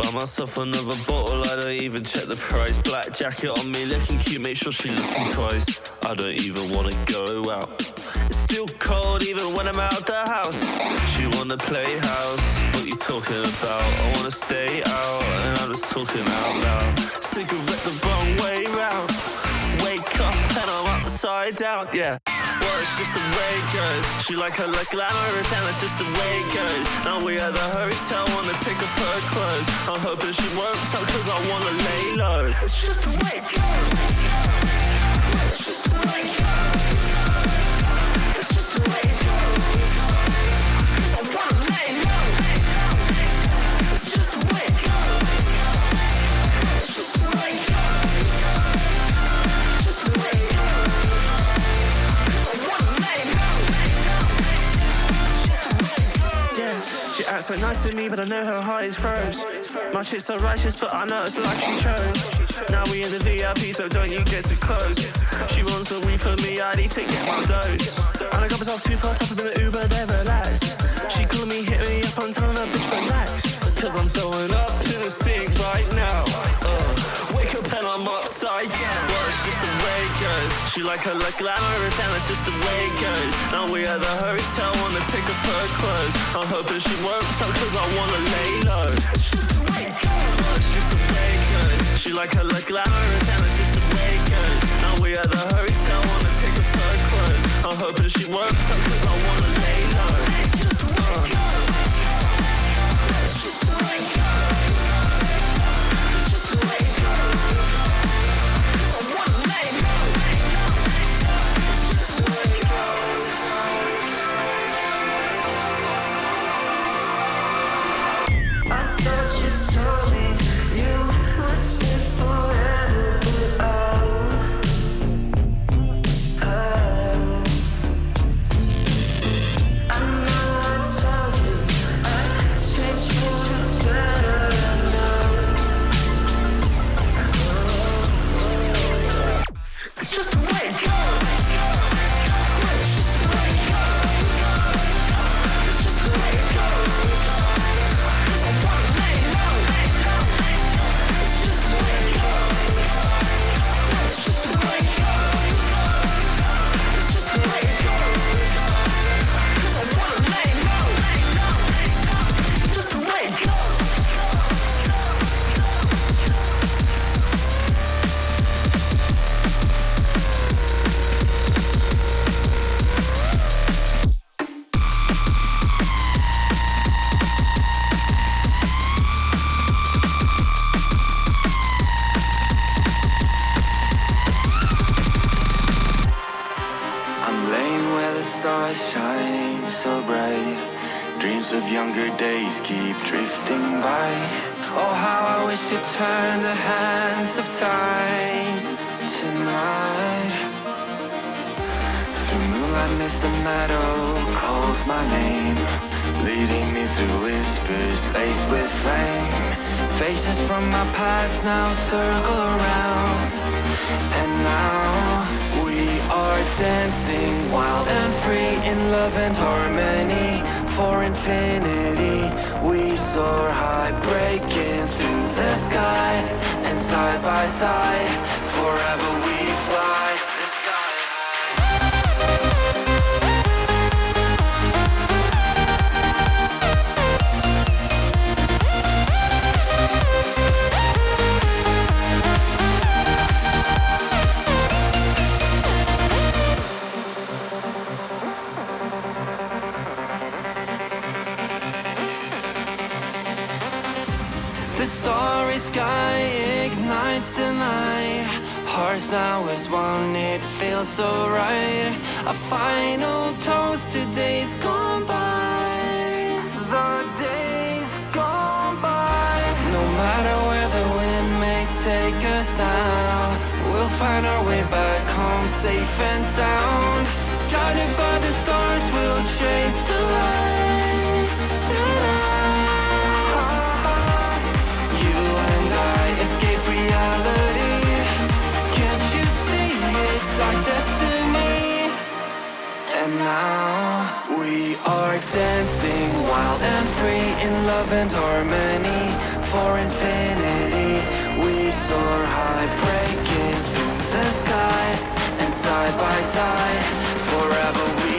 Buy myself another bottle, I don't even check the price. Black jacket on me, looking cute, make sure she looking twice. I don't even wanna go out. It's still cold even when I'm out the house. She wanna play house, what you talking about? I wanna stay out, and I'm just talking out loud. Cigarette the wrong way round. Wake up and I'm upside down, yeah. Well, it's just the way it goes. She like her look glamorous and it's just the way it goes. Now we at the hotel, wanna take off her clothes. I'm hoping she won't talk cause I wanna lay low. It's just the way it goes. It's just the way it goes. It's just the way it goes. Cause I wanna lay low. It's just the way it goes. It's just the way it goes. It's just the way it goes. She acts so nice to me, but I know her heart is froze. My shit's so righteous, but I know it's the life she chose. Now we in the VIP, so don't you get too close. She wants a weed for me, I need to get my dose. And I got myself too far top of the Uber, then relax. She calling me, hit me up, I'm telling her, bitch, relax. Cause I'm throwing up in the sink right now. Wake up and I'm upside down. Well, it's just the way it goes. She like her look glamorous and it's just the way it goes. Now we at the hotel, wanna take off her clothes. I'm hoping she won't talk cause I wanna lay low. It's just the way it goes. Well, it's just the way it goes. She like her look glamorous and it's just the way it goes. Now we at the hotel, wanna take off her clothes. I'm hoping she won't talk cause I wanna lay low. It's just the way it goes. It's just the way it goes. It's just the way it goes. I wanna lay low. It's just the way it goes. I thought you told me you would stay forever, but I know I told you I'd change for the better. It's just the way it goes. It's just the way it goes. It's just the way it goes. Cause I wanna lay low. It's just the way it goes. It's just the way it goes. It's just the way it goes. Cause I wanna lay low. Just the way it goes. I'm laying where the stars shine so bright. Dreams of younger days keep drifting by. Oh, how I wish to turn the hands of time tonight. Through moonlight mist a meadow calls my name, leading me through whispers laced with flame. Faces from my past now circle around, and now we are dancing wild and free in love and harmony. For infinity we soar high, breaking through the sky, and side by side forever we fly the sky high. The starry sky ignites the night. Hearts now as one, it feels so right. A final toast to days gone by. The days gone by. No matter where the wind may take us now, we'll find our way back home safe and sound. Guided by the stars, we'll chase the light tonight. Escape reality. Can't you see it's our destiny? And now we are dancing wild and free in love and harmony. for infinity. We soar high, breaking through the sky, and side by side, forever we